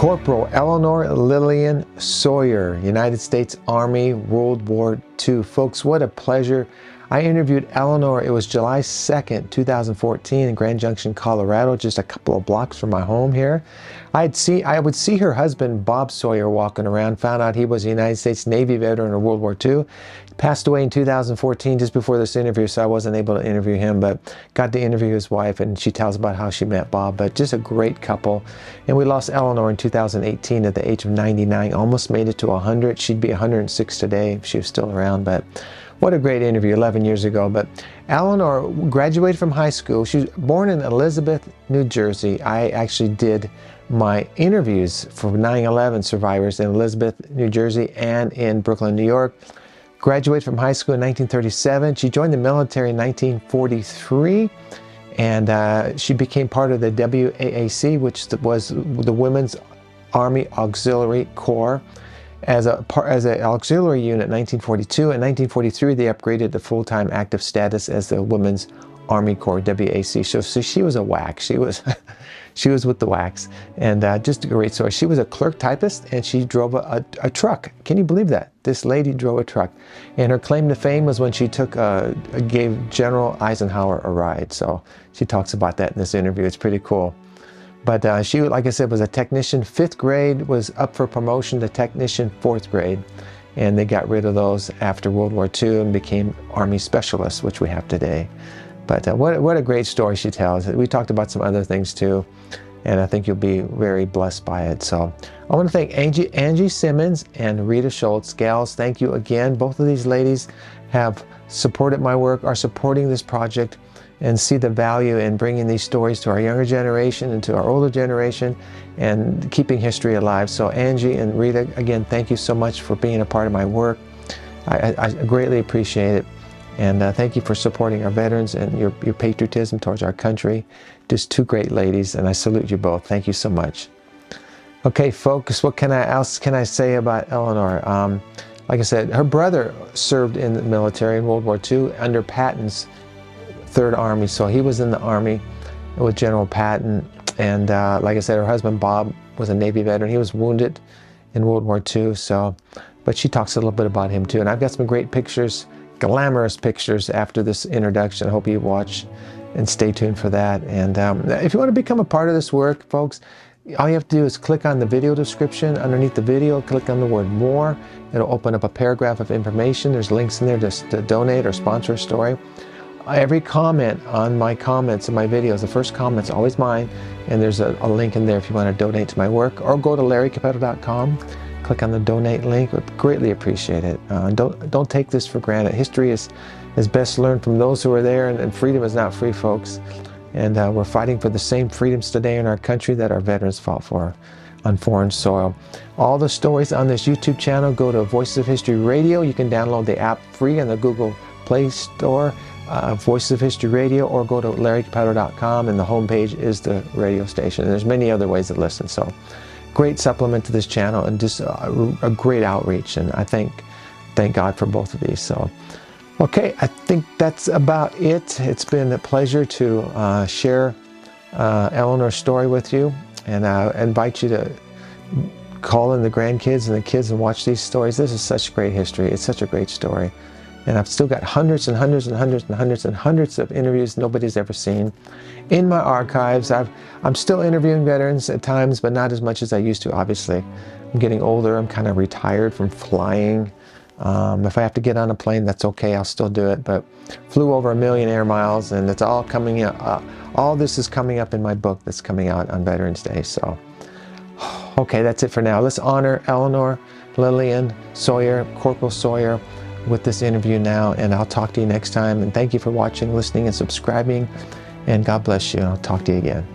Corporal Eleanor Lillian Sawyer, United States Army, World War II. Folks, what a pleasure. I interviewed Eleanor, it was July 2nd, 2014 in Grand Junction, Colorado, just a couple of blocks from my home here. I would see her husband, Bob Sawyer, walking around, found out he was a United States Navy veteran of World War II. Passed away in 2014, just before this interview, so I wasn't able to interview him, but got to interview his wife, and she tells about how she met Bob. But just a great couple. And we lost Eleanor in 2018 at the age of 99, almost made it to 100. She'd be 106 today if she was still around, but what a great interview 11 years ago. But Eleanor graduated from high school. She was born in Elizabeth, New Jersey. I actually did my interviews for 9/11 survivors in Elizabeth, New Jersey, and in Brooklyn, New York. Graduated from high school in 1937. She joined the military in 1943, and she became part of the WAC, which was the Women's Army Auxiliary Corps. As an auxiliary unit in 1942. In 1943, they upgraded to full-time active status as the Women's Army Corps, WAC. So she was a WAC. She was with the WACs, and just a great story. She was a clerk typist, and she drove a truck. Can you believe that? This lady drove a truck, and her claim to fame was when she gave General Eisenhower a ride. So she talks about that in this interview. It's pretty cool. But she, like I said, was a technician. 5th grade, was up for promotion to technician 4th grade. And they got rid of those after World War II and became Army specialists, which we have today. But what a great story she tells. We talked about some other things too, and I think you'll be very blessed by it. So I want to thank Angie Simmons and Rita Schultz. Gals, thank you again. Both of these ladies have supported my work, are supporting this project, and see the value in bringing these stories to our younger generation and to our older generation and keeping history alive. So Angie and Rita, again, thank you so much for being a part of my work. I greatly appreciate it. And thank you for supporting our veterans and your patriotism towards our country. Just two great ladies, and I salute you both. Thank you so much. Okay, folks, what else can I say about Eleanor? Like I said, her brother served in the military in World War II under Patton's 3rd Army, so he was in the Army with General Patton, and like I said, her husband Bob was a Navy veteran. He was wounded in World War II, but she talks a little bit about him too, and I've got some great pictures, glamorous pictures after this introduction. I hope you watch and stay tuned for that. And if you want to become a part of this work, folks, all you have to do is click on the video description. Underneath the video, click on the word more. It'll open up a paragraph of information. There's links in there to donate or sponsor a story. Every comment on my comments in my videos, the first comment's always mine, and there's a link in there if you want to donate to my work, or go to larrycappetto.com, click on the donate link. Would greatly appreciate it. Don't take this for granted. History is best learned from those who are there, and freedom is not free, folks. And we're fighting for the same freedoms today in our country that our veterans fought for on foreign soil. All the stories on this YouTube channel, go to Voices of History Radio. You can download the app free on the Google Play Store. Voices of History Radio, or go to larrycappetto.com, and the homepage is the radio station. And there's many other ways to listen. So great supplement to this channel, and just a great outreach. And I thank God for both of these. So, okay, I think that's about it. It's been a pleasure to share Eleanor's story with you, and I invite you to call in the grandkids and the kids and watch these stories. This is such great history. It's such a great story. And I've still got hundreds and hundreds and hundreds and hundreds and hundreds of interviews nobody's ever seen in my archives. I'm still interviewing veterans at times, but not as much as I used to, obviously. I'm getting older. I'm kind of retired from flying. If I have to get on a plane, that's okay. I'll still do it. But flew over 1 million air miles, and it's all coming up. All this is coming up in my book that's coming out on Veterans Day. So, okay, that's it for now. Let's honor Eleanor Lillian Sawyer, Corporal Sawyer, with this interview now, and I'll talk to you next time. And thank you for watching, listening, and subscribing, and God bless you, and I'll talk to you again.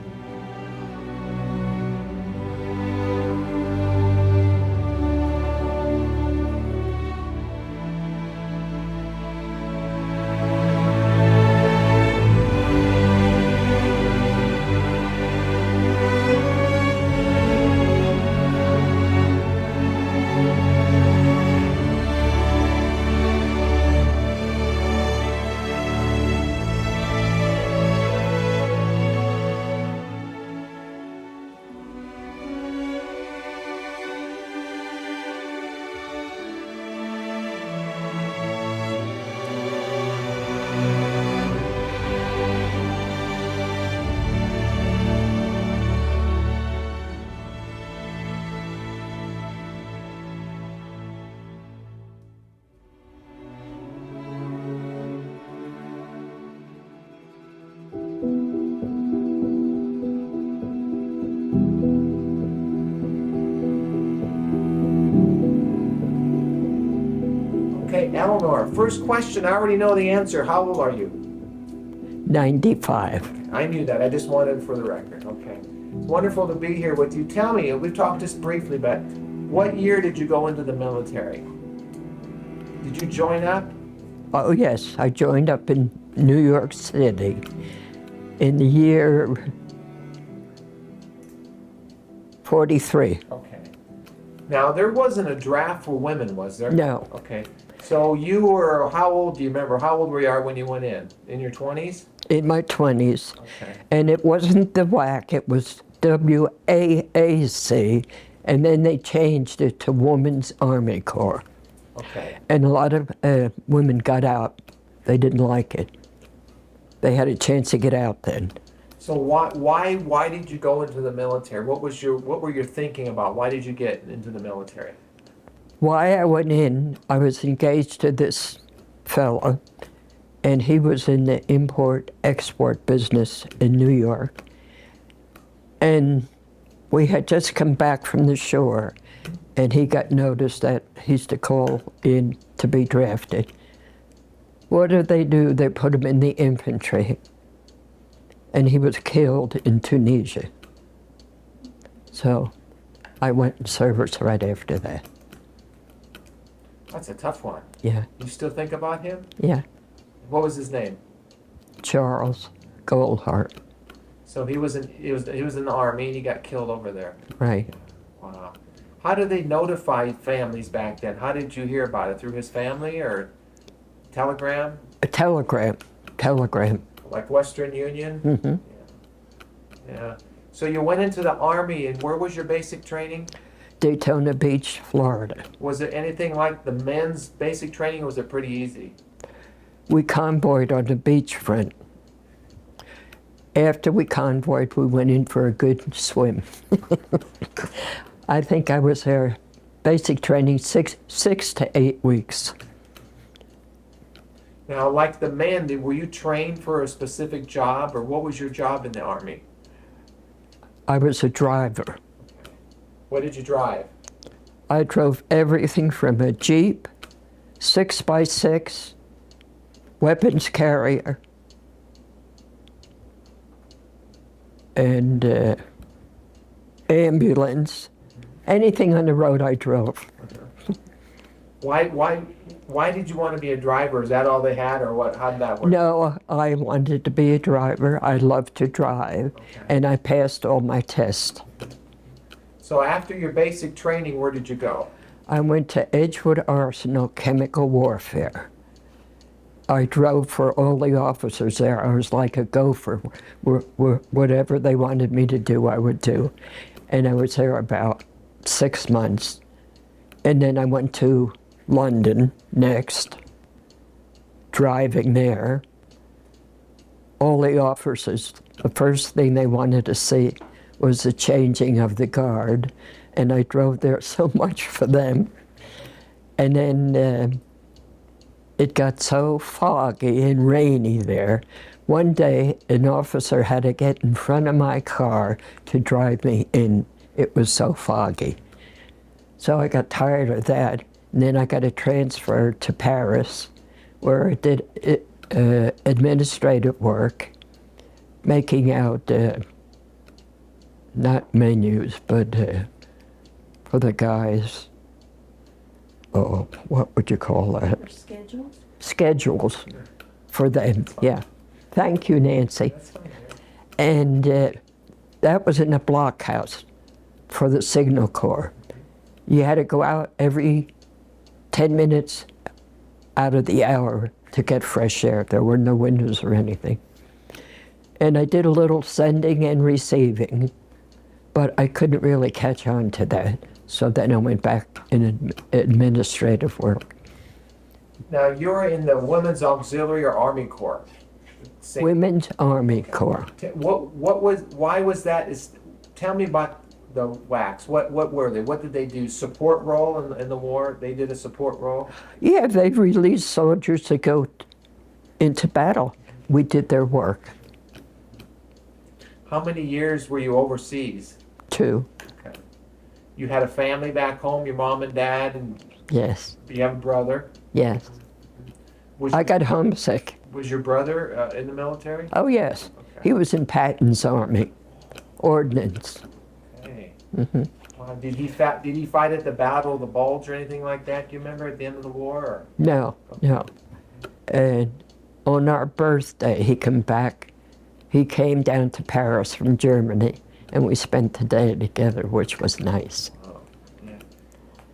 Okay, Eleanor, first question, I already know the answer. How old are you? 95. I knew that. I just wanted for the record. Okay. It's wonderful to be here with you. Tell me, we've talked just briefly, but what year did you go into the military? Did you join up? Oh yes, I joined up in New York City in the year 43. Okay. Now, there wasn't a draft for women, was there? No. Okay. So you were, how old do you remember? How old were you when you went in? In your 20s? In my 20s. Okay. And it wasn't the WAC, it was WAAC, and then they changed it to Women's Army Corps. Okay. And a lot of women got out. They didn't like it. They had a chance to get out then. So why did you go into the military? What were you thinking about? Why did you get into the military? Why I went in, I was engaged to this fellow, and he was in the import-export business in New York. And we had just come back from the shore, and he got notice that he's to call in to be drafted. What do? They put him in the infantry, and he was killed in Tunisia. So I went in service right after that. That's a tough one. Yeah, You still think about him? yeah. What was his name? Charles Goldhart, So he was in the army and he got killed over there. right. Wow. How did they notify families back then? How did you hear about it? Through his family or telegram? A telegram. Like Western Union? Mm-hmm. Yeah. So you went into the army, and where was your basic training? Daytona Beach, Florida. Was it anything like the men's basic training, or was it pretty easy? We convoyed on the beachfront. After we convoyed, we went in for a good swim. I think I was there, basic training, six to 8 weeks. Now, like the men, were you trained for a specific job, or what was your job in the army? I was a driver. What did you drive? I drove everything from a Jeep, 6x6, weapons carrier, and ambulance. Anything on the road I drove. Why did you want to be a driver? Is that all they had, or what? How did that work? No, I wanted to be a driver. I loved to drive, and I passed all my tests. So after your basic training, where did you go? I went to Edgewood Arsenal Chemical Warfare. I drove for all the officers there. I was like a gopher. Whatever they wanted me to do, I would do. And I was there about 6 months. And then I went to London next, driving there. All the officers, the first thing they wanted to see was the changing of the guard. And I drove there so much for them. And then it got so foggy and rainy there. One day, an officer had to get in front of my car to drive me in. It was so foggy. So I got tired of that. And then I got a transfer to Paris, where I did administrative work, making out, not menus, but for the guys, oh, what would you call that? Schedules? Schedules for them, yeah. Thank you, Nancy. And that was in a blockhouse for the Signal Corps. You had to go out every 10 minutes out of the hour to get fresh air. There were no windows or anything. And I did a little sending and receiving, but I couldn't really catch on to that. So then I went back in administrative work. Now you're in the Women's Auxiliary or Army Corps. Women's Army Corps. Why was that? Tell me about the WACs. What were they? What did they do? Support role in the war? They did a support role? Yeah, they released soldiers to go into battle. We did their work. How many years were you overseas? 2. Okay. You had a family back home, your mom and dad, and Yes, you have a brother. yes. Was, I got homesick. was your brother in the military? Oh, yes. Okay. He was in Patton's Army, Ordnance. Okay. Hmm. Did he fight at the Battle of the Bulge or anything like that? Do you remember at the end of the war? Or? No, no. And on our birthday, he came back. He came down to Paris from Germany, and we spent the day together, which was nice. Oh, yeah.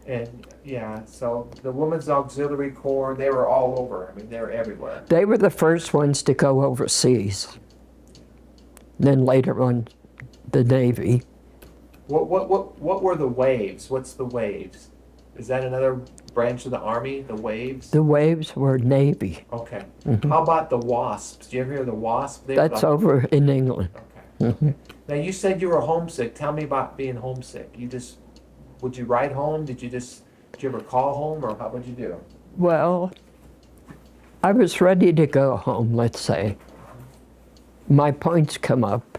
And yeah, so the Women's Auxiliary Corps, they were all over. I mean, they were everywhere. They were the first ones to go overseas. Then later on, the Navy. What were the waves? What's the waves? Is that another branch of the Army, the waves? The waves were Navy. Okay. Mhm. How about the wasps? Do you ever hear the wasp? That's over in England. Okay. Mhm. Now you said you were homesick. Tell me about being homesick. Would you ride home? Did you ever call home, or how would you do? Well, I was ready to go home, let's say. My points come up,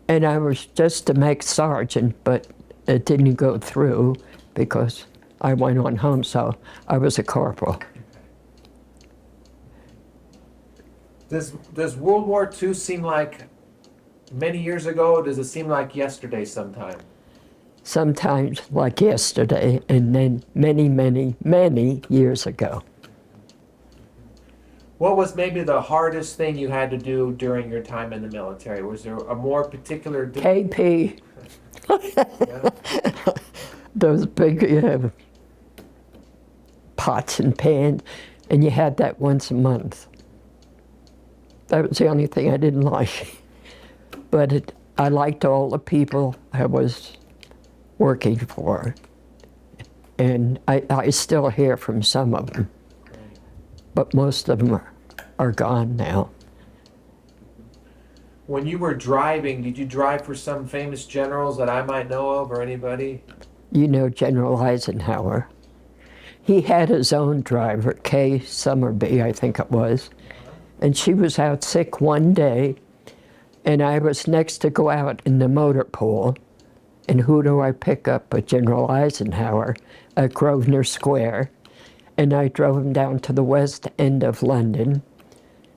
and I was just to make sergeant, but it didn't go through because I went on home, so I was a corporal. Does World War II seem like many years ago, or does it seem like yesterday sometime? Sometimes like yesterday, and then many, many, many years ago. What was maybe the hardest thing you had to do during your time in the military? Was there a more particular... KP, Yeah. those big pots and pans, and you had that once a month. That was the only thing I didn't like. But I liked all the people I was working for. And I still hear from some of them, but most of them are gone now. When you were driving, did you drive for some famous generals that I might know of, or anybody? You know General Eisenhower. He had his own driver, Kay Summerby, I think it was. And she was out sick one day, and I was next to go out in the motor pool. And who do I pick up but General Eisenhower at Grosvenor Square? And I drove him down to the west end of London.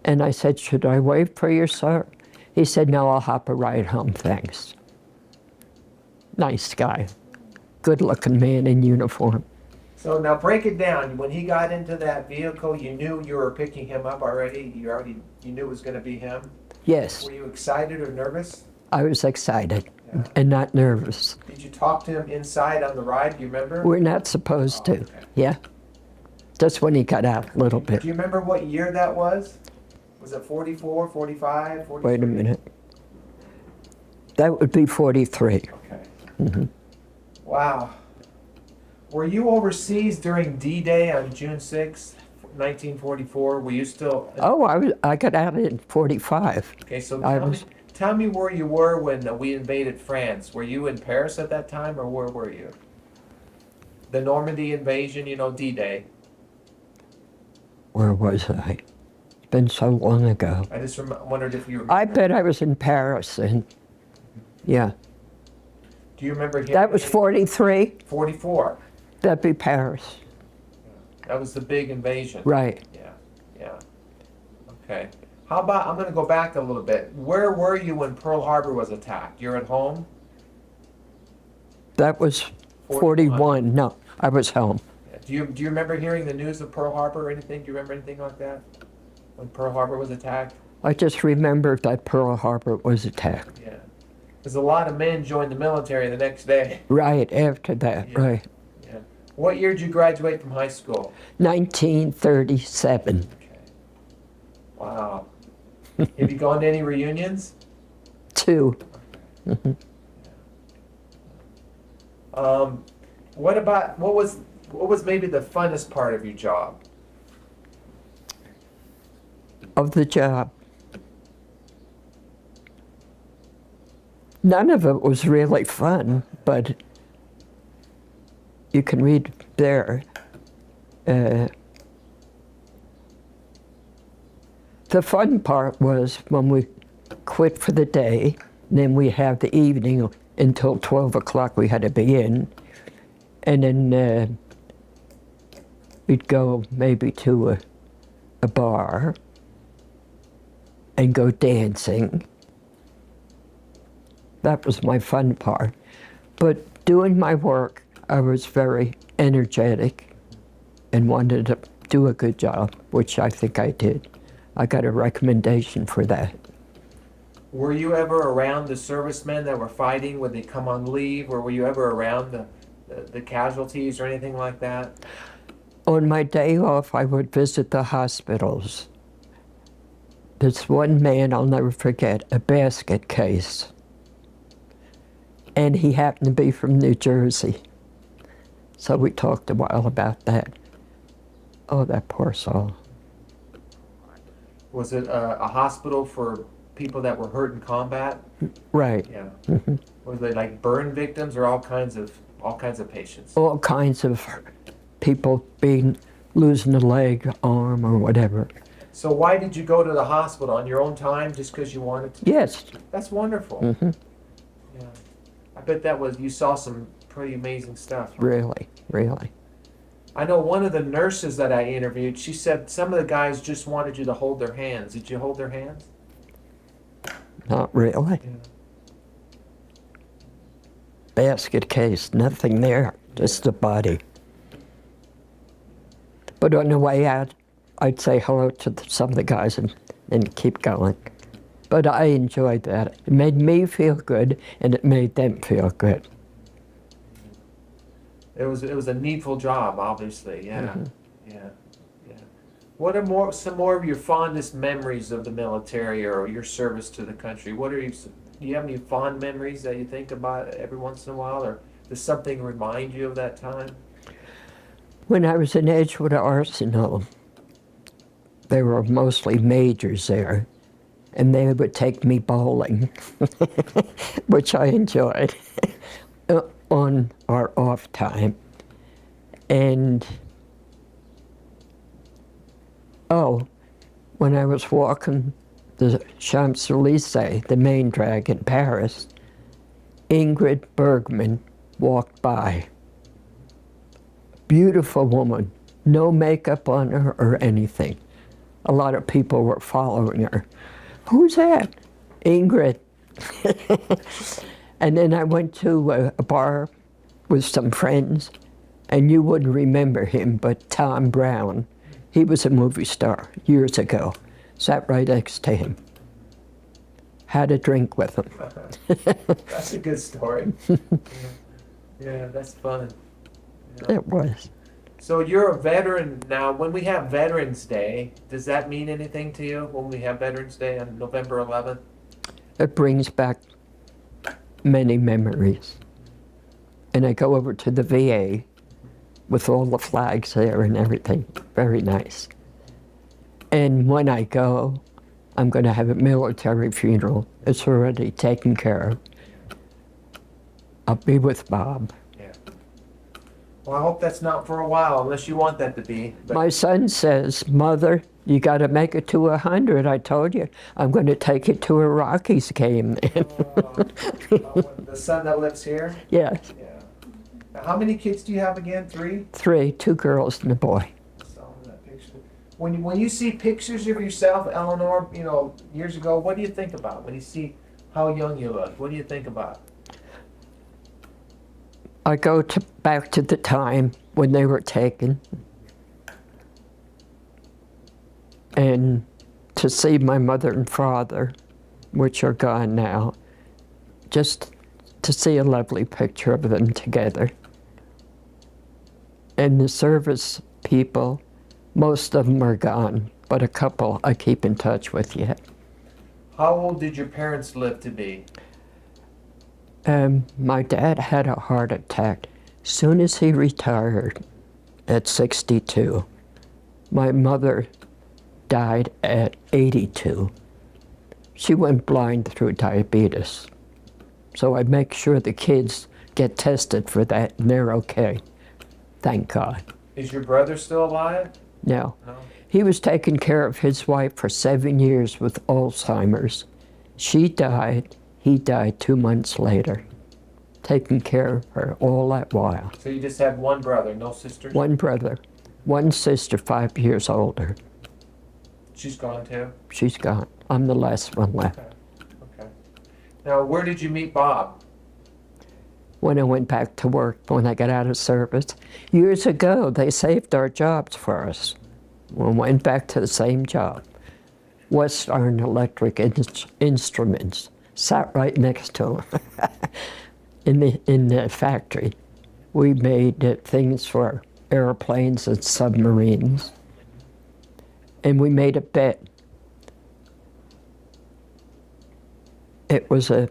And I said, "Should I wait for you, sir?" He said, "No, I'll hop a ride home, thanks." Nice guy. Good-looking man in uniform. So now break it down. When he got into that vehicle, you knew you were picking him up already? You knew it was going to be him? Yes, Were you excited or nervous? I was excited Yeah. and not nervous. Did you talk to him inside on the ride? Do you remember? We're not supposed to, okay. yeah. Just when he got out a little bit. Do you remember what year that was? Was it 44, 45, 43? Wait a minute. That would be 43. Okay. Mhm. Wow. Were you overseas during D-Day on June 6, 1944? Were you still... Oh, I got out in 45. Okay, so I tell, was- me, tell me where you were when we invaded France. Were you in Paris at that time, or where were you? The Normandy invasion, you know, D-Day. Where was I? It's been so long ago. I just wondered if you were... I bet I was in Paris and, yeah. Do you remember hearing... That was 43? 44. That'd be Paris. That was the big invasion. Right. Yeah, yeah. Okay. How about, I'm going to go back a little bit. Where were you when Pearl Harbor was attacked? You're at home? That was 41. No, I was home. Do you remember hearing the news of Pearl Harbor or anything? Do you remember anything like that? When Pearl Harbor was attacked? I just remembered that Pearl Harbor was attacked. Yeah. Because a lot of men joined the military the next day. Right after that, Yeah. right. Yeah. What year did you graduate from high school? 1937. Okay. Wow. Have you gone to any reunions? 2. What was maybe the funnest part of your job? Of the job. None of it was really fun, but you can read there. The fun part was when we quit for the day, then we have the evening until 12 o'clock we had to be in. And then we'd go maybe to a bar and go dancing. That was my fun part. But doing my work, I was very energetic and wanted to do a good job, which I think I did. I got a recommendation for that. Were you ever around the servicemen that were fighting when they come on leave, or were you ever around the casualties or anything like that? On my day off, I would visit the hospitals. There's one man I'll never forget, a basket case. And he happened to be from New Jersey. So we talked a while about that. Oh, that poor soul. Was it a hospital for people that were hurt in combat? Right. Yeah. Mm-hmm. Was they like burn victims or all kinds of patients? All kinds of people losing a leg, arm, or whatever. So why did you go to the hospital on your own time, just because you wanted to? Yes. That's wonderful. Mm-hmm. Yeah. I bet you saw some pretty amazing stuff. Really, really. I know one of the nurses that I interviewed, she said some of the guys just wanted you to hold their hands. Did you hold their hands? Not really. Yeah. Basket case, nothing there, just the body. But on the way out, I'd say hello to some of the guys and keep going. But I enjoyed that. It made me feel good, and it made them feel good. It was a needful job, obviously. Yeah, Mm-hmm. yeah. What are some more of your fondest memories of the military or your service to the country? Do you have any fond memories that you think about every once in a while, or does something remind you of that time? When I was in Edgewood Arsenal, there were mostly majors there, and they would take me bowling, which I enjoyed, on our off time. And when I was walking the Champs-Élysées, the main drag in Paris, Ingrid Bergman walked by. Beautiful woman, no makeup on her or anything. A lot of people were following her. Who's that? Ingrid. And then I went to a bar with some friends, and you wouldn't remember him, but Tom Brown. He was a movie star years ago. Sat right next to him. Had a drink with him. That's a good story. Yeah, that's fun. Yeah. It was. So you're a veteran now. When we have Veterans Day, does that mean anything to you when we have Veterans Day on November 11th? It brings back many memories. And I go over to the VA with all the flags there and everything. Very nice. And when I go, I'm going to have a military funeral. It's already taken care of. I'll be with Bob. Yeah. Well, I hope that's not for a while, unless you want that to be. But My son says, Mother, you got to make it to 100. I told you, I'm going to take you to a Rockies game. The son that lives here? Yes, Yeah. Now, how many kids do you have again? 3? 3, 2 girls and a boy. Saw that picture. When you see pictures of yourself, Eleanor, years ago, what do you think about? When you see how young you look, what do you think about? I go back to the time when they were taken, and to see my mother and father, which are gone now, just to see a lovely picture of them together. And the service people, most of them are gone, but a couple I keep in touch with yet. How old did your parents live to be? My dad had a heart attack. Soon as he retired at 62, my mother died at 82. She went blind through diabetes. So I make sure the kids get tested for that, and they're okay. Thank God. Is your brother still alive? No. No. He was taking care of his wife for 7 years with Alzheimer's. She died. He died 2 months later. taking care of her all that while. So you just have one brother, no sisters? One brother, one sister 5 years older. She's gone too? She's gone. I'm the last one left. Okay. Okay. Now, where did you meet Bob? When I went back to work, when I got out of service. Years ago, they saved our jobs for us. We went back to the same job. Western Electric Instruments. Sat right next to him in the factory. We made things for airplanes and submarines. And we made a bet. It was the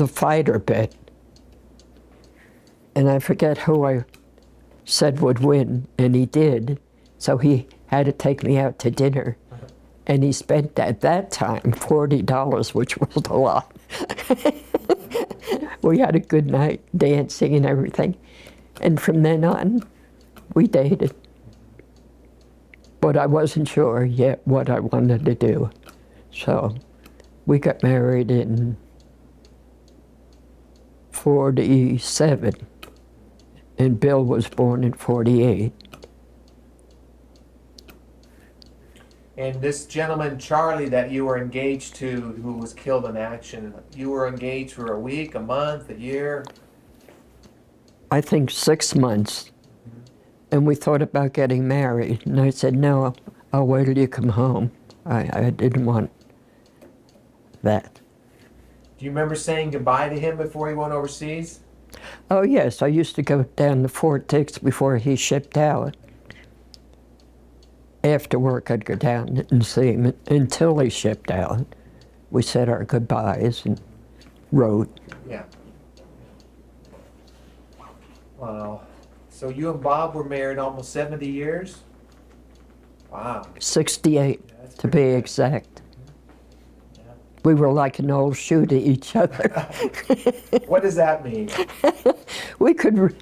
fighter bet. And I forget who I said would win, and he did. So he had to take me out to dinner. And he spent at that time $40, which was a lot. We had a good night, dancing and everything. And from then on, we dated. But I wasn't sure yet what I wanted to do. So we got married in 47. And Bill was born in 48. And this gentleman, Charlie, that you were engaged to, who was killed in action, you were engaged for a week, a month, a year? I think 6 months. And we thought about getting married. And I said, no, I'll wait till you come home. I didn't want that. Do you remember saying goodbye to him before he went overseas? Oh, yes, I used to go down to Fort Dix before he shipped out. After work, I'd go down and see him until he shipped out. We said our goodbyes and wrote. Yeah. Wow. So you and Bob were married almost 70 years? Wow. 68, Yeah, that's to be pretty good. exact. Yeah. We were like an old shoe to each other. What does that mean? We could,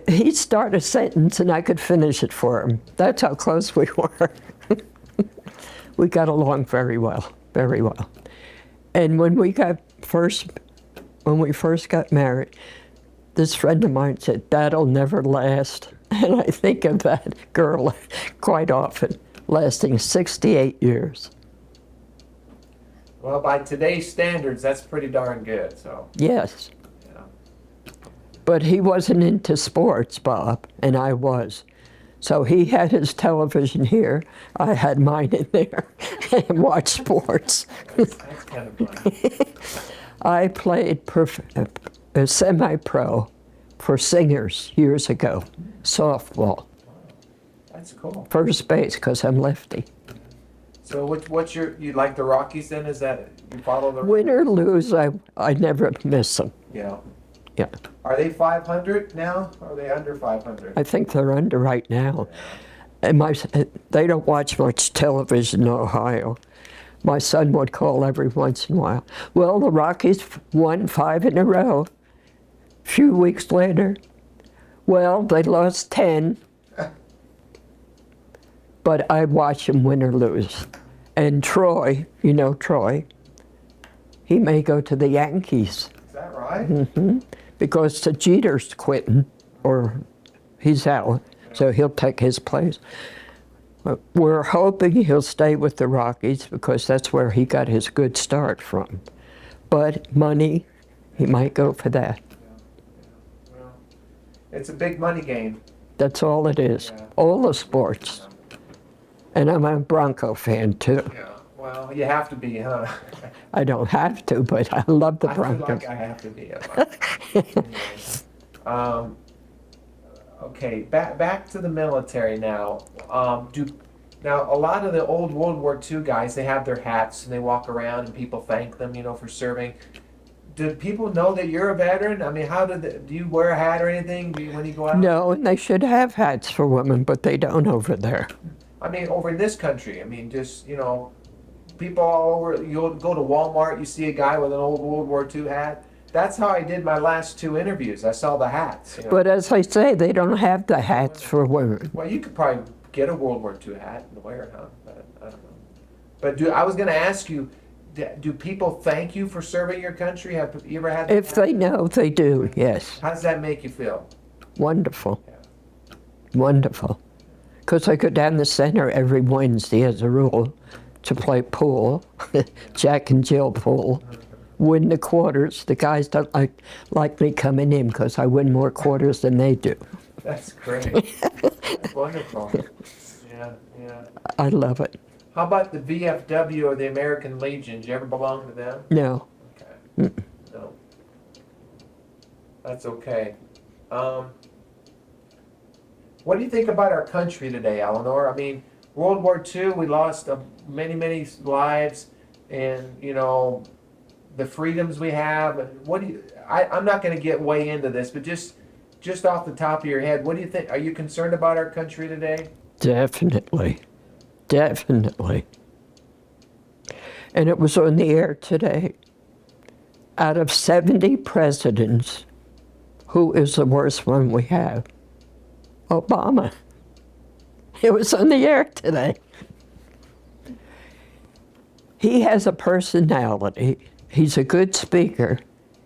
he'd start a sentence and I could finish it for him. That's how close we were. We got along very well, very well. And when we first got married, this friend of mine said, that'll never last. And I think of that girl quite often, lasting 68 years. Well, by today's standards, that's pretty darn good, so. Yes. Yeah. But he wasn't into sports, Bob, and I was. So he had his television here, I had mine in there, and watched sports. That's kind of funny. I played semi-pro for singers years ago, softball, That's cool. first base, because I'm lefty. So what's you like the Rockies then? Is that, you follow the? Win or lose, I never miss them. Yeah. Yeah, Are they 500 now? Or are they under 500? I think they're under right now. And they don't watch much television in Ohio. My son would call every once in a while. Well, the Rockies won 5 in a row. A few weeks later, well, they lost 10. But I watch them win or lose. And Troy, you know Troy, he may go to the Yankees. Is that right? Mm-hmm. Because the Jeter's quitting, or he's out, so he'll take his place. But we're hoping he'll stay with the Rockies because that's where he got his good start from. But money, he might go for that. Well, it's a big money game. That's all it is. Yeah. All the sports. And I'm a Bronco fan too. Yeah. Well, you have to be, huh? I don't have to, but I love the I feel Broncos. like I have to be. Okay, back to the military now. Now a lot of the old World War II guys, they have their hats and they walk around and people thank them, you know, for serving. Do people know that you're a veteran? I mean, do you wear a hat or anything when you go out? No, and they should have hats for women, but they don't over there. I mean, over in this country, I mean, just, you know, people all over, you'll go to Walmart, you see a guy with an old World War II hat. That's how I did my last 2 interviews. I saw the hats. You know? But as I say, they don't have the hats for women. Well, you could probably get a World War II hat and wear it, huh? But I don't know. But I was going to ask you, Do people thank you for serving your country? Have you ever had that If they know, they do, yes. How does that make you feel? Wonderful. Wonderful. Because I go down the center every Wednesday as a rule to play pool, Jack and Jill pool, win the quarters. The guys don't like me coming in because I win more quarters than they do. That's great. That's wonderful. Yeah, yeah. I love it. How about the VFW or the American Legion? Did you ever belong to them? No. Okay. No. That's okay. What do you think about our country today, Eleanor? I mean, World War II, we lost many, many lives, and you know, the freedoms we have. What do you? I'm not going to get way into this, but just off the top of your head, what do you think? Are you concerned about our country today? Definitely. Definitely. And it was on the air today. Out of 70 presidents, who is the worst one we have? Obama. It was on the air today. He has a personality. He's a good speaker.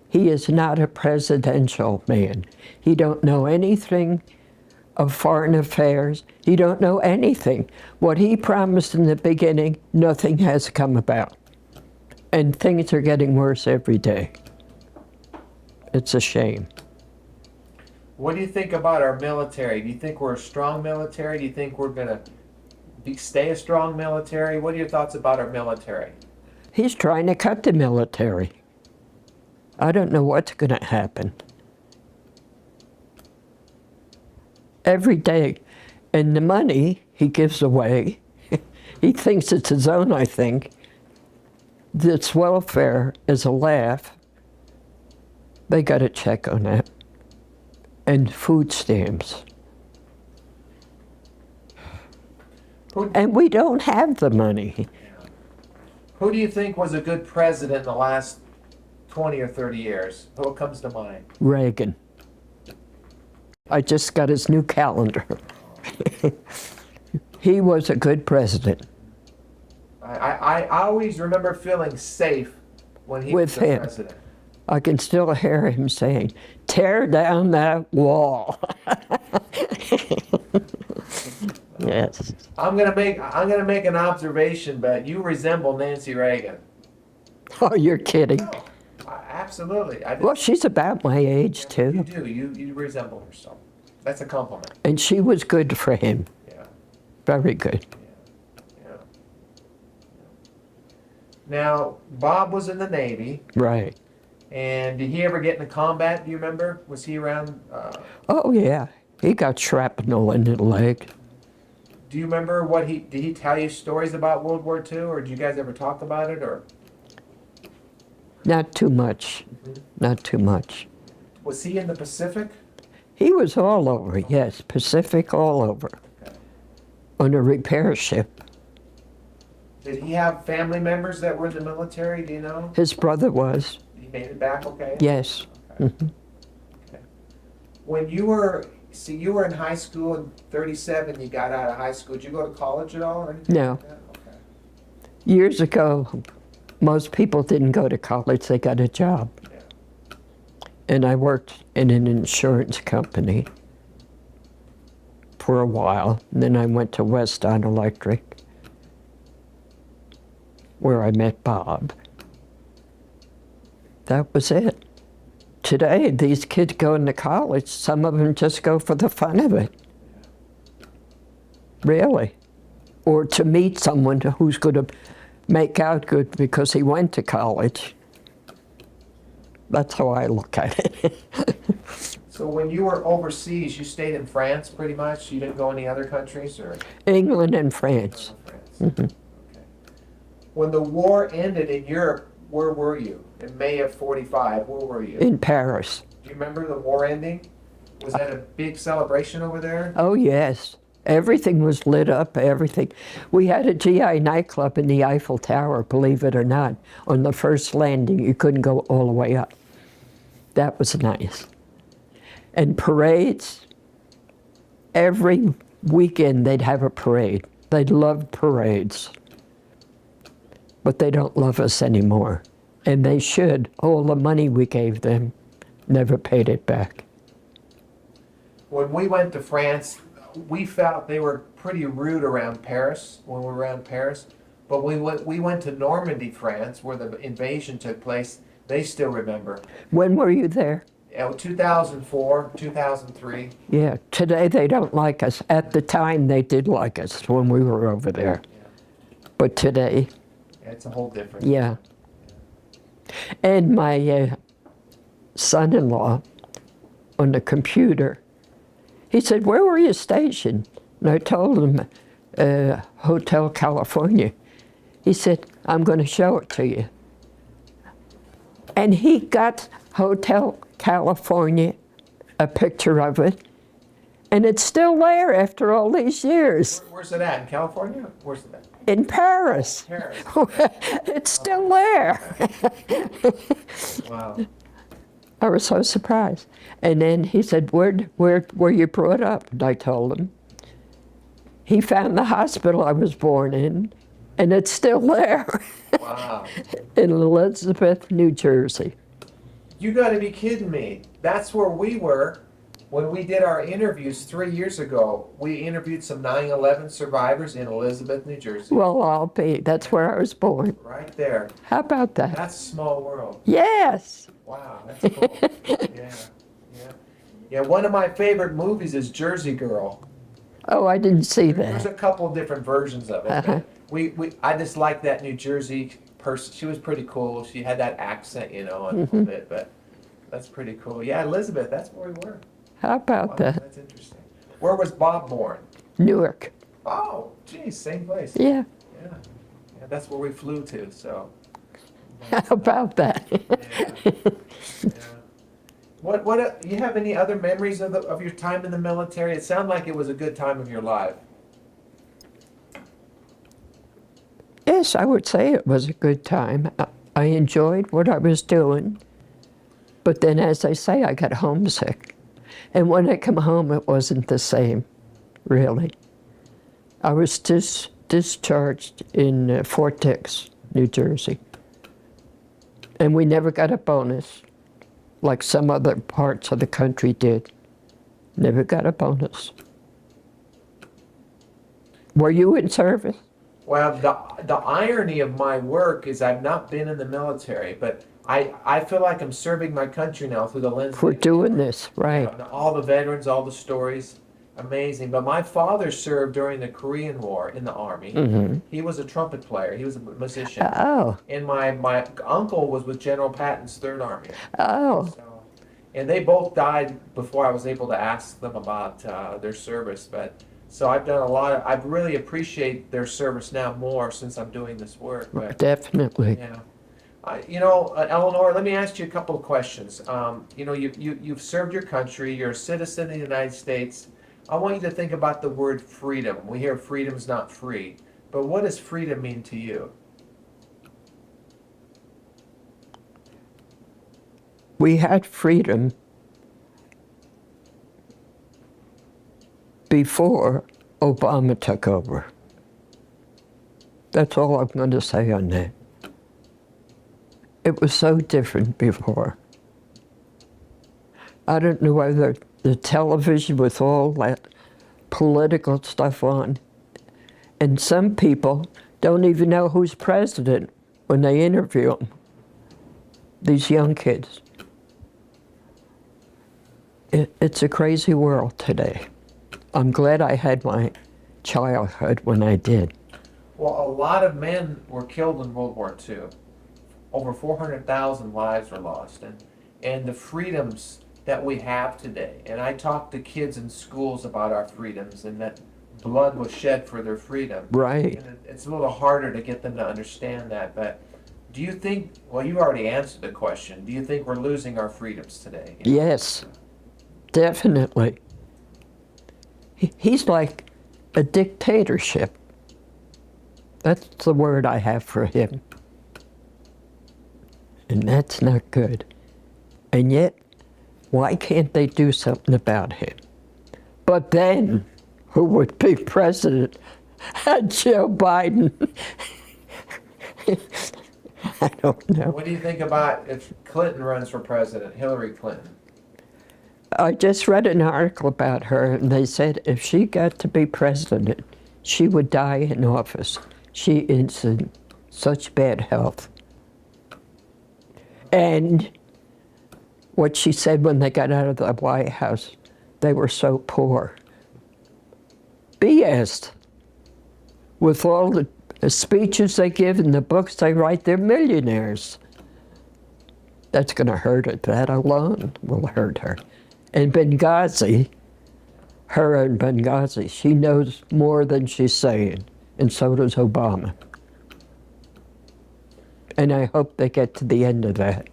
He is not a presidential man. He don't know anything of foreign affairs. He don't know anything. What he promised in the beginning, nothing has come about. And things are getting worse every day. It's a shame. What do you think about our military? Do you think we're a strong military? Do you think we're going to stay a strong military? What are your thoughts about our military? He's trying to cut the military. I don't know what's going to happen. Every day. And the money he gives away, he thinks it's his own, I think. This welfare is a laugh. They got to check on that. And food stamps. And we don't have the money. Who do you think was a good president in the last 20 or 30 years? Who comes to mind? Reagan. I just got his new calendar. He was a good president. I always remember feeling safe when he was the president. I can still hear him saying, "Tear down that wall." Yes. I'm gonna make an observation, but you resemble Nancy Reagan. Oh, you're kidding. No, absolutely. Well, she's about my age, too. You do. You resemble her, so that's a compliment. And she was good for him. Yeah. Very good. Yeah. Now, Bob was in the Navy. Right. And did he ever get into combat? Do you remember? Was he around? Oh, yeah. He got shrapnel in the leg. Do you remember did he tell you stories about World War II, or did you guys ever talk about it, or? Not too much. Mm-hmm. Not too much. Was he in the Pacific? He was all over, yes. Pacific all over. Okay. On a repair ship. Did he have family members that were in the military? Do you know? His brother was. He made it back okay? Yes. Okay. Mm-hmm. Okay. When you were in high school in 37, you got out of high school. Did you go to college at all or anything No. like that? Okay. Years ago, most people didn't go to college, they got a job. Yeah. And I worked in an insurance company for a while. And then I went to Weston Electric, where I met Bob. That was it. Today, these kids go into college, some of them just go for the fun of it. Really. Or to meet someone who's going to make out good because he went to college. That's how I look at it. So when you were overseas, you stayed in France pretty much? You didn't go any other countries? Or? England and France. Mm-hmm. Okay. When the war ended in Europe, where were you? In May of 45, where were you? In Paris. Do you remember the war ending? Was that a big celebration over there? Oh, yes. Everything was lit up, everything. We had a GI nightclub in the Eiffel Tower, believe it or not. On the first landing, you couldn't go all the way up. That was nice. And parades, every weekend they'd have a parade. They loved parades. but they don't love us anymore. And they should. All the money we gave them, never paid it back. When we went to France, we felt they were pretty rude around Paris, when we were around Paris. But we went to Normandy, France, where the invasion took place. They still remember. When were you there? 2004, 2003. Yeah, today they don't like us. At the time they did like us when we were over there. Yeah. But today, Yeah, it's a whole different. yeah. And my son-in-law on the computer, he said, "Where were you stationed?" And I told him, Hotel California. He said, "I'm going to show it to you." And he got Hotel California, a picture of it, and it's still there after all these years. Where's it at? In California? Where's it at? In Paris. Paris. It's still there. Wow. I was so surprised. And then he said, where were you brought up? And I told him. He found the hospital I was born in, and it's still there. Wow. In Elizabeth, New Jersey. You got to be kidding me. That's where we were when we did our interviews 3 years ago. We interviewed some 9/11 survivors in Elizabeth, New Jersey. Well, I'll be. That's where I was born. Right there. How about that? That's a small world. Yes. Wow, that's cool. Yeah, yeah. Yeah, one of my favorite movies is Jersey Girl. Oh, I didn't see There's that. a couple different versions of it. Uh-huh. I just like that New Jersey person. She was pretty cool. She had that accent, you know, a little bit, but that's pretty cool. Yeah, Elizabeth, that's where we were. How about Wow, that? that's interesting. Where was Bob born? Newark. Oh, geez, same place. Yeah. Yeah, yeah, that's where we flew to. So. How about that? Yeah. Yeah. What you have any other memories of your time in the military? It sounded like it was a good time of your life. Yes, I would say it was a good time. I enjoyed what I was doing, but then, as I say, I got homesick. And when I come home, it wasn't the same, really. I was discharged in Fort Dix, New Jersey. And we never got a bonus, like some other parts of the country did. Never got a bonus. Were you in service? Well, the irony of my work is I've not been in the military, but I feel like I'm serving my country now through the lens. We're doing this, right. All the veterans, all the stories, amazing. But my father served during the Korean War in the Army. Mm-hmm. He was a trumpet player. He was a musician. Oh, And my uncle was with General Patton's Third Army. oh, So, and they both died before I was able to ask them about their service. But so I've done a lot of. I really appreciate their service now more since I'm doing this work. But definitely. yeah, Eleanor, let me ask you a couple of questions. You've served your country. You're a citizen of the United States. I want you to think about the word freedom. We hear freedom's not free, but what does freedom mean to you? We had freedom before Obama took over. That's all I'm going to say on that. It was so different before. I don't know whether the television with all that political stuff on, and some people don't even know who's president when they interview them, these young kids. It's a crazy world today. I'm glad I had my childhood when I did. Well, a lot of men were killed in World War II. Over 400,000 lives were lost, and the freedoms that we have today. And I talk to kids in schools about our freedoms and that blood was shed for their freedom. Right. And it's a little harder to get them to understand that. But do you think? Well, you already answered the question. Do you think we're losing our freedoms today? Yes, definitely. He's like a dictatorship. That's the word I have for him. And that's not good. And yet, why can't they do something about him? But then, who would be president? Joe Biden. I don't know. What do you think about if Clinton runs for president, Hillary Clinton? I just read an article about her, and they said if she got to be president, she would die in office. She is in such bad health. And what she said when they got out of the White House, they were so poor. BS. With all the speeches they give and the books they write, they're millionaires. That's going to hurt her. That alone will hurt her. And Benghazi, her and Benghazi, she knows more than she's saying, and so does Obama. And I hope they get to the end of that.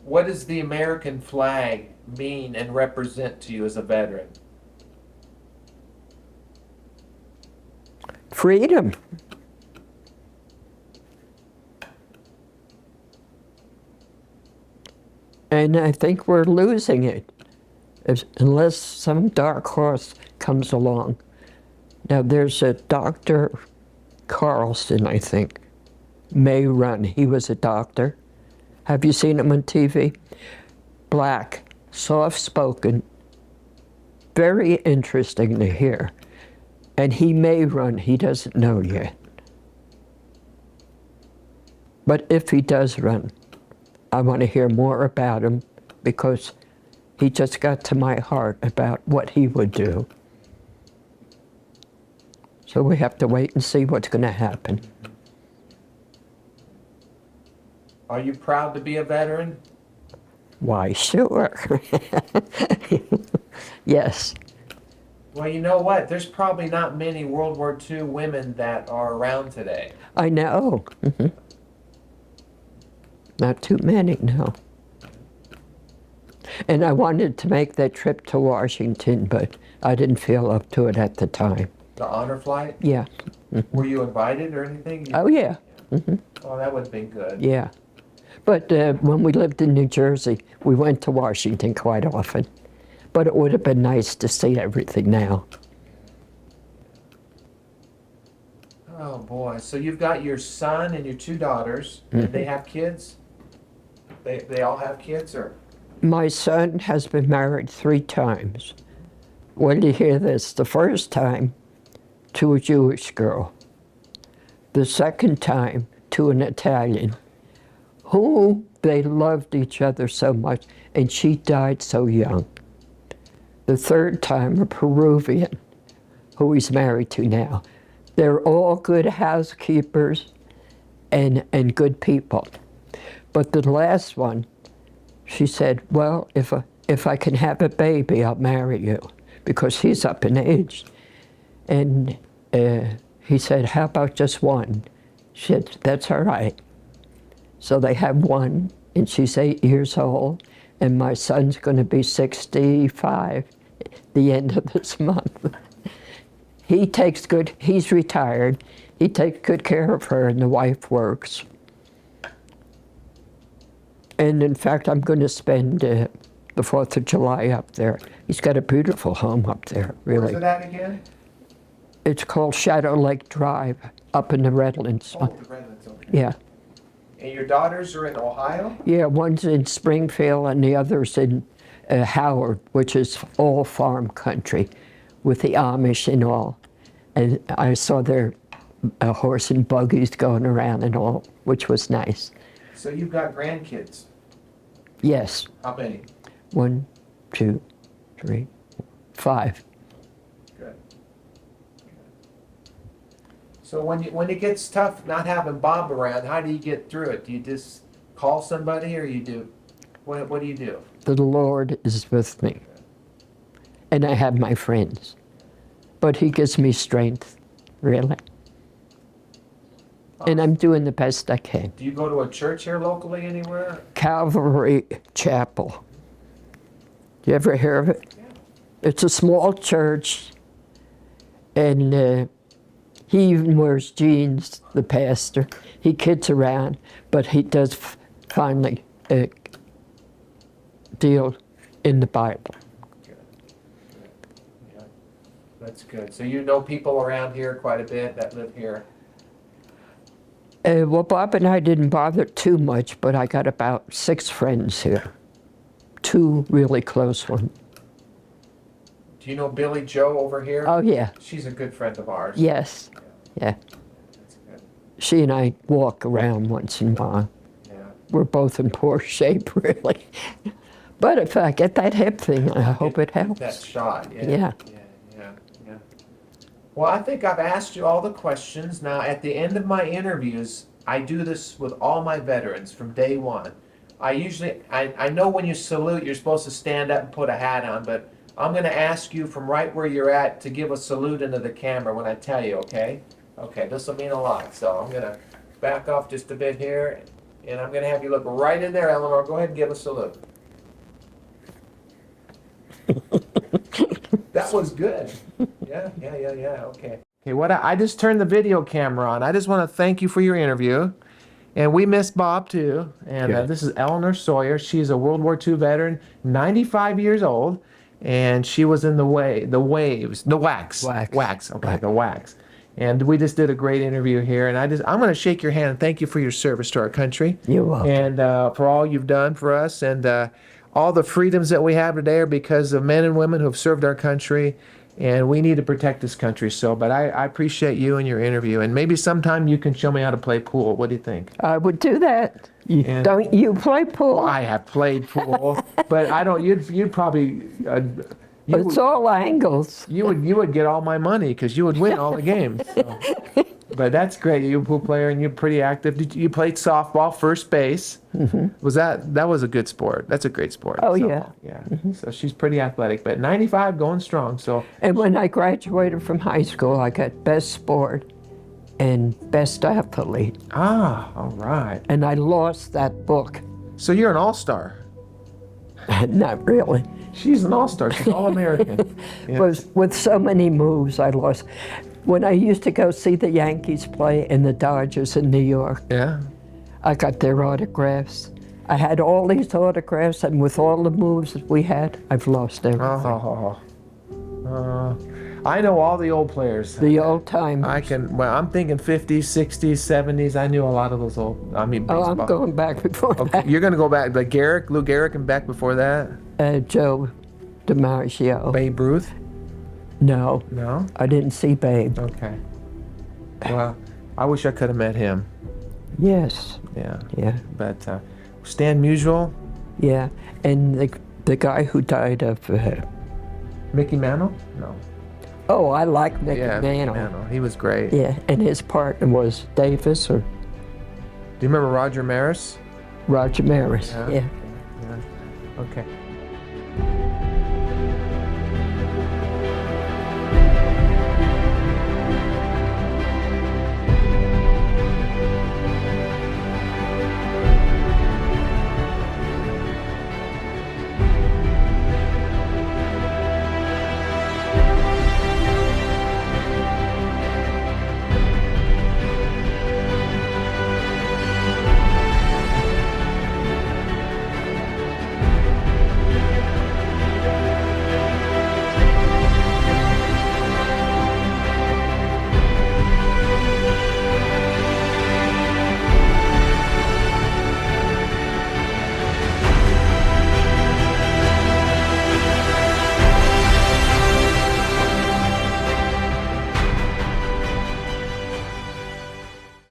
What does the American flag mean and represent to you as a veteran? Freedom. And I think we're losing it, unless some dark horse comes along. Now there's a Dr. Carlson, I think, may run. He was a doctor. Have you seen him on TV? Black, soft-spoken, very interesting to hear. And he may run, he doesn't know yet. But if he does run, I want to hear more about him because he just got to my heart about what he would do. So we have to wait and see what's going to happen. Are you proud to be a veteran? Why, sure. Yes. Well, you know what? There's probably not many World War II women that are around today. I know. Mm-hmm. Not too many, no. And I wanted to make that trip to Washington, but I didn't feel up to it at the time. The honor flight? Yeah. Mm-hmm. Were you invited or anything? Oh, yeah. Mm-hmm. Oh, that would have been good. Yeah. But when we lived in New Jersey, we went to Washington quite often. But it would have been nice to see everything now. Oh, boy. So you've got your son and your two daughters. Mm-hmm. And they have kids? They all have kids, or? My son has been married 3 times. When did you hear this? The first time to a Jewish girl. The second time to an Italian, who they loved each other so much, and she died so young. The third time, a Peruvian, who he's married to now. They're all good housekeepers and good people. But the last one, she said, well, if I can have a baby, I'll marry you, because he's up in age. And he said, how about just one? She said, that's all right. So they have one, and she's 8 years old, and my son's going to be 65 the end of this month. He's retired. He takes good care of her, and the wife works. And in fact, I'm going to spend the 4th of July up there. He's got a beautiful home up there, really. Where's it at again? It's called Shadow Lake Drive, up in the Redlands. Oh, the Redlands, okay. Yeah. And your daughters are in Ohio? Yeah, one's in Springfield and the other's in Howard, which is all farm country with the Amish and all. And I saw their horse and buggies going around and all, which was nice. So you've got grandkids? Yes. How many? 1, 2, 3, 5. Good. So when it gets tough not having Bob around, how do you get through it? Do you just call somebody, or you do? What do you do? The Lord is with me. And I have my friends. But He gives me strength, really. And I'm doing the best I can. Do you go to a church here locally anywhere? Calvary Chapel. You ever hear of it? Yeah. It's a small church, and he even wears jeans, the pastor. He kids around, but he does finally deal in the Bible. Good. Yeah. That's good. So you know people around here quite a bit that live here? Well, Bob and I didn't bother too much, but I got about 6 friends here. 2 really close ones. Do you know Billy Joe over here? Oh, yeah. She's a good friend of ours. Yes. Yeah. That's good. She and I walk around once in a while. Yeah. We're both in poor shape, really. But if I get that hip thing, I hope it helps. That shot, yeah. Yeah. Yeah. Well, I think I've asked you all the questions. Now, at the end of my interviews, I do this with all my veterans from day one. I know when you salute, you're supposed to stand up and put a hat on, but I'm going to ask you from right where you're at to give a salute into the camera when I tell you, okay? Okay, this will mean a lot. So I'm going to back off just a bit here, and I'm going to have you look right in there, Eleanor. Go ahead and give a salute. That was good. Yeah, okay. Okay, I just turned the video camera on. I just want to thank you for your interview. And we miss Bob too. And this is Eleanor Sawyer. She's a World War II veteran, 95 years old. And she was in the WACs. WACs. Okay, the WACs. And we just did a great interview here. And I'm going to shake your hand and thank you for your service to our country. You're welcome. And for all you've done for us. And all the freedoms that we have today are because of men and women who have served our country. And we need to protect this country. But I appreciate you and your interview. And maybe sometime you can show me how to play pool. What do you think? I would do that. Don't you play pool? Well, I have played pool, but I don't. You'd probably. It's all angles. You would get all my money because you would win all the games. So. But that's great. You're a pool player and you're pretty active. You played softball, first base. Mm-hmm. That was a good sport? That's a great sport. Oh, softball. yeah. Mm-hmm. So she's pretty athletic, but 95 going strong. So. And when I graduated from high school, I got best sport and best athlete. Ah, all right. And I lost that book. So you're an all-star. Not really. She's an all-star. She's all-American. Yeah. With so many moves, I lost. When I used to go see the Yankees play and the Dodgers in New York, I got their autographs. I had all these autographs, and with all the moves that we had, I've lost everything. I know all the old players. The old time. I'm thinking 50s, 60s, 70s. I knew a lot of those baseball. I'm going back before that. You're going to go back, like Lou Gehrig, and back before that? Joe DiMaggio. Babe Ruth? No. No? I didn't see Babe. Okay. Well, I wish I could have met him. Yes. Yeah. But Stan Musial? Yeah. And the guy who died of... Mickey Mantle? No. Oh, I like Mickey Mantle. Mantle. He was great. Yeah, and his partner was Davis or... Do you remember Roger Maris? Roger Maris, yeah. Okay.